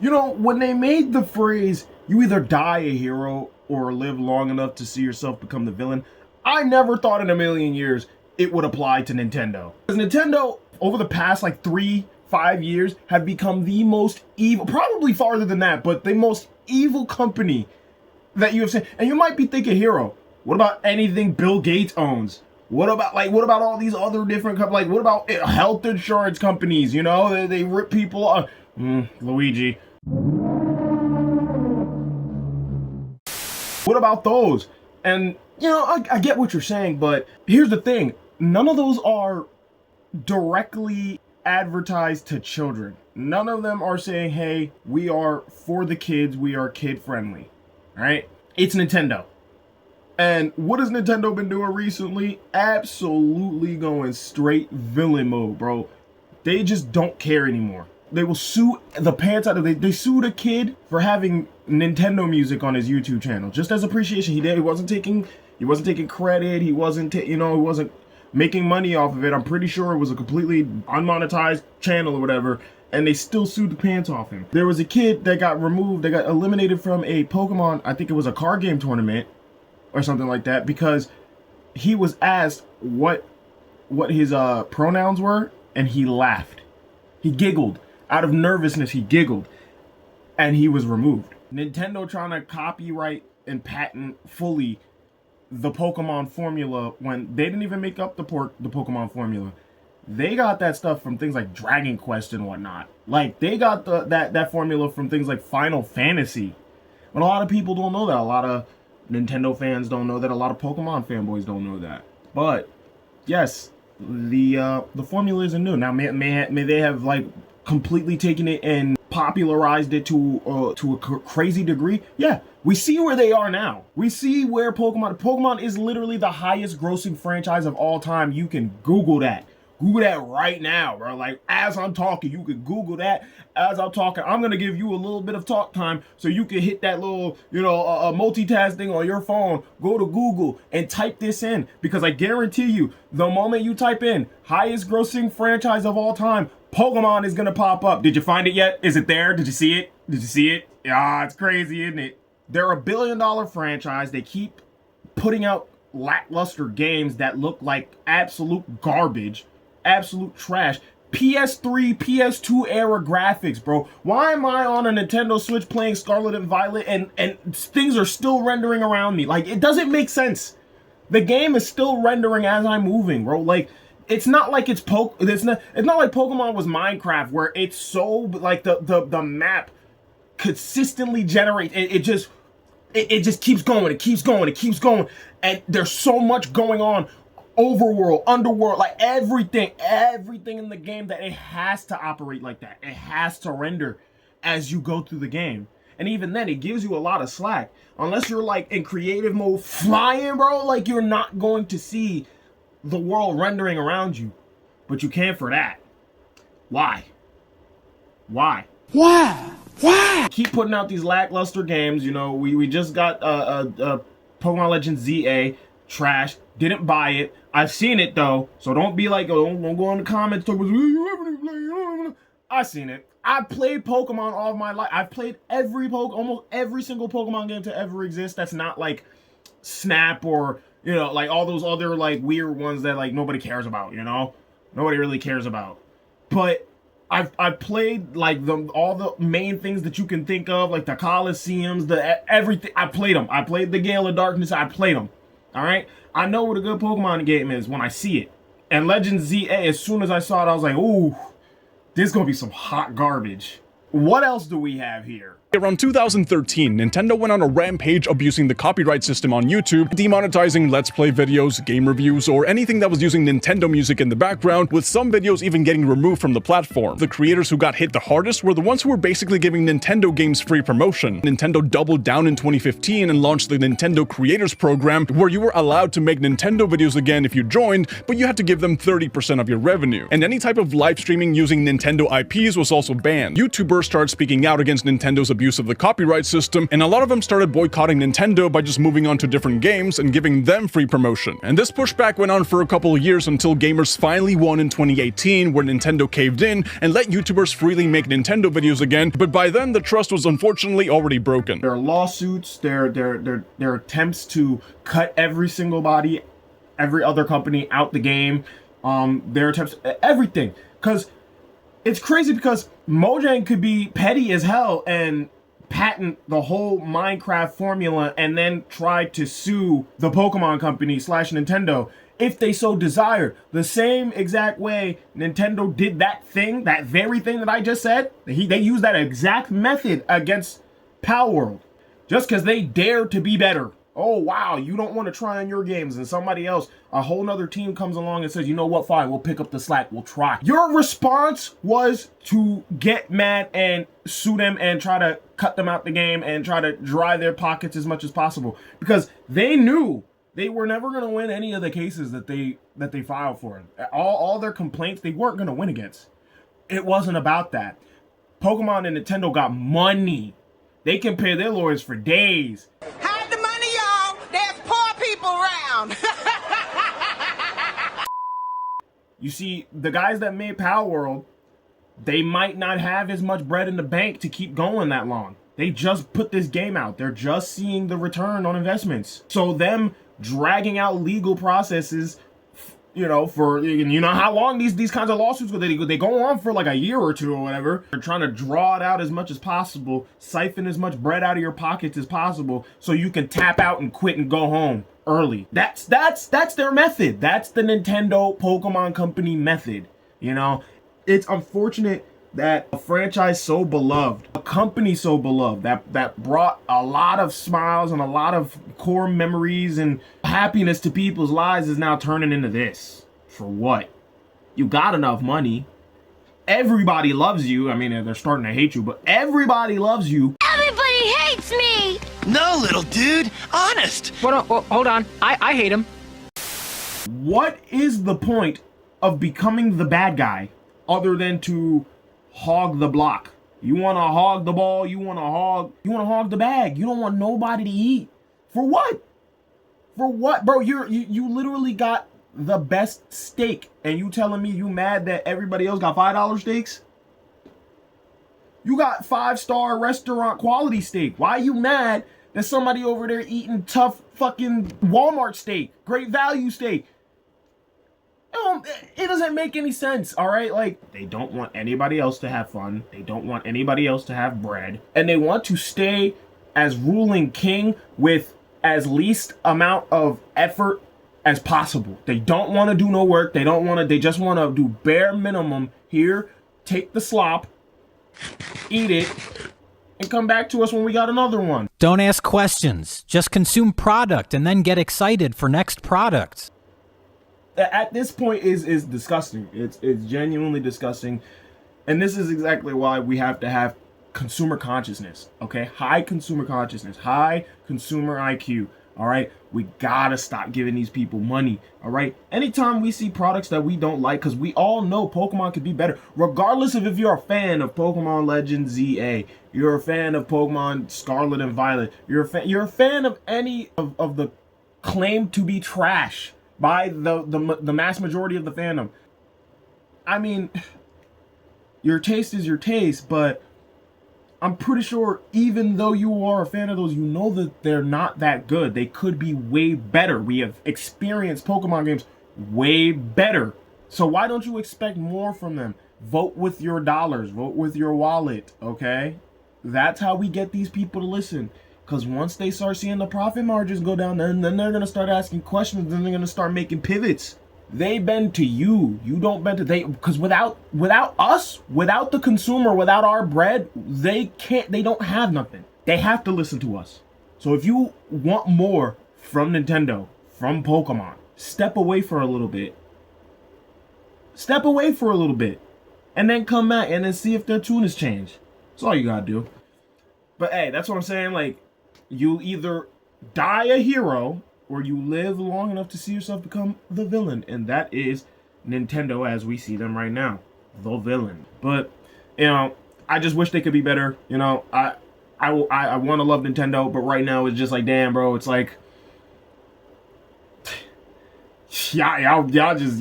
You know, when they made the phrase, you either die a hero or live long enough to see yourself become the villain, I never thought in a million years it would apply to Nintendo. Because Nintendo, over the past like 3-5 years, have become the most evil, probably farther than that, but the most evil company that you have seen. And you might be thinking, hero, what about anything Bill Gates owns? What about all these other different companies? Like, what about health insurance companies? You know, they rip people off. Luigi. What about those? And, you know, I get what you're saying, but here's the thing. None of those are directly advertised to children. None of them are saying, hey, we are for the kids, we are kid friendly, right? It's Nintendo. And what has Nintendo been doing recently? Absolutely going straight villain mode, bro. They just don't care anymore. They will sue the pants out of it. They sued a kid for having Nintendo music on his YouTube channel, just as appreciation. He wasn't taking credit. He wasn't making money off of it. I'm pretty sure it was a completely unmonetized channel or whatever. And they still sued the pants off him. There was a kid that got removed, that got eliminated from a Pokemon, I think it was a card game tournament or something like that, because he was asked what his pronouns were, and he laughed. He giggled. Out of nervousness, he giggled. And he was removed. Nintendo trying to copyright and patent fully the Pokemon formula when they didn't even make up the Pokemon formula. They got that stuff from things like Dragon Quest and whatnot. Like, they got that formula from things like Final Fantasy. But a lot of people don't know that. A lot of Nintendo fans don't know that. A lot of Pokemon fanboys don't know that. But yes, the formula isn't new. Now, may they have like completely taken it and popularized it to a crazy degree? Yeah, we see where they are now. We see where Pokemon is literally the highest grossing franchise of all time. You can Google that. Google that right now, bro. Like, as I'm talking, you can Google that as I'm talking. I'm going to give you a little bit of talk time so you can hit that little, multitasking on your phone. Go to Google and type this in, because I guarantee you, the moment you type in highest grossing franchise of all time, Pokemon is going to pop up. Did you find it yet? Is it there? Did you see it? Did you see it? Yeah, it's crazy, isn't it? They're a billion-dollar franchise. They keep putting out lackluster games that look like absolute garbage. Absolute trash. PS3, PS2 era graphics, bro. Why am I on a Nintendo Switch playing Scarlet and Violet and things are still rendering around me? Like, it doesn't make sense. The game is still rendering as I'm moving, bro. Like, it's not like it's not like Pokemon was Minecraft, where it's so like the map consistently generates. It just keeps going. It keeps going, and there's so much going on. Overworld, underworld, like everything in the game, that it has to operate like that. It has to render as you go through the game. And even then, it gives you a lot of slack. Unless you're like in creative mode flying, bro, like you're not going to see the world rendering around you. But you can for that. Why? Keep putting out these lackluster games. You know, we just got Pokemon Legends ZA, trash. Didn't buy it. I've seen it though, so don't be like, oh, don't go in the comments talk about. I've seen it. I played Pokemon all my life. I've played almost every single Pokemon game to ever exist. That's not like Snap or like all those other like weird ones that like nobody cares about. Nobody really cares about. But I've played like all the main things that you can think of, like the Colosseums, everything. I played them. I played the Gale of Darkness. I played them. All right. I know what a good Pokemon game is when I see it. And Legends ZA, as soon as I saw it, I was like, ooh, this is going to be some hot garbage. What else do we have here? Around 2013, Nintendo went on a rampage abusing the copyright system on YouTube, demonetizing Let's Play videos, game reviews, or anything that was using Nintendo music in the background, with some videos even getting removed from the platform. The creators who got hit the hardest were the ones who were basically giving Nintendo games free promotion. Nintendo doubled down in 2015 and launched the Nintendo Creators Program, where you were allowed to make Nintendo videos again if you joined, but you had to give them 30% of your revenue. And any type of live streaming using Nintendo IPs was also banned. YouTubers started speaking out against Nintendo's abuse abuse of the copyright system, and a lot of them started boycotting Nintendo by just moving on to different games and giving them free promotion. And this pushback went on for a couple of years until gamers finally won in 2018, where Nintendo caved in and let YouTubers freely make Nintendo videos again, but by then the trust was unfortunately already broken. There are lawsuits, there are attempts to cut every other company out the game. There are attempts, everything. Because it's crazy, because Mojang could be petty as hell and patent the whole Minecraft formula and then try to sue the Pokemon company / Nintendo if they so desired. The same exact way Nintendo did that very thing that I just said. They used that exact method against Palworld just because they dared to be better. Oh, wow, you don't want to try on your games, and somebody else, a whole nother team comes along and says, you know what, fine, we'll pick up the slack, we'll try. Your response was to get mad and sue them and try to cut them out the game and try to dry their pockets as much as possible, because they knew they were never going to win any of the cases that they filed for. All their complaints, they weren't going to win against. It wasn't about that. Pokemon and Nintendo got money. They can pay their lawyers for days. Hide the money, y'all. There's poor people around. You see, the guys that made Palworld, they might not have as much bread in the bank to keep going that long. They just put this game out. They're just seeing the return on investments. So them dragging out legal processes, for how long these kinds of lawsuits go. They go on for like a year or two or whatever. They're trying to draw it out as much as possible, siphon as much bread out of your pockets as possible, so you can tap out and quit and go home early. That's their method. That's the Nintendo Pokemon Company method. It's unfortunate that a franchise so beloved, a company so beloved, that brought a lot of smiles and a lot of core memories and happiness to people's lives, is now turning into this. For what? You got enough money. Everybody loves you. I mean, they're starting to hate you, but everybody loves you. Everybody hates me! No, little dude. Honest. Hold on. I hate him. What is the point of becoming the bad guy other than to hog the block? You want to hog the ball, you want to hog the bag. You don't want nobody to eat. For what? Bro, you literally got the best steak and you telling me you mad that everybody else got $5 steaks? You got 5-star restaurant quality steak. Why are you mad that somebody over there eating tough fucking Walmart steak, great value steak? It doesn't make any sense, all right? Like, they don't want anybody else to have fun. They don't want anybody else to have bread. And they want to stay as ruling king with as least amount of effort as possible. They don't want to do no work. They just want to do bare minimum. Here, take the slop, eat it, and come back to us when we got another one. Don't ask questions. Just consume product and then get excited for next product. At this point is disgusting. It's genuinely disgusting. And this is exactly why we have to have consumer consciousness, okay? High consumer consciousness, high consumer IQ, all right? We gotta stop giving these people money, all right? Anytime we see products that we don't like, because we all know Pokemon could be better, regardless of if you're a fan of Pokemon Legends ZA, you're a fan of Pokemon Scarlet and Violet, you're a fan of any of the claimed to be trash by the mass majority of the fandom. I mean, your taste is your taste, but I'm pretty sure even though you are a fan of those, you know that they're not that good. They could be way better. We have experienced Pokemon games way better. So why don't you expect more from them? Vote with your dollars. Vote with your wallet, okay? That's how we get these people to listen. Because once they start seeing the profit margins go down, then they're going to start asking questions, and they're going to start making pivots. They bend to you. You don't bend to they. Because without us, without the consumer, without our bread, they don't have nothing. They have to listen to us. So if you want more from Nintendo, from Pokemon, step away for a little bit. Step away for a little bit. And then come back and then see if their tune has changed. That's all you got to do. But hey, that's what I'm saying. Like, you either die a hero or you live long enough to see yourself become the villain. And that is Nintendo as we see them right now. The villain. But, I just wish they could be better. I want to love Nintendo, but right now it's just like, damn, bro, it's like, y'all just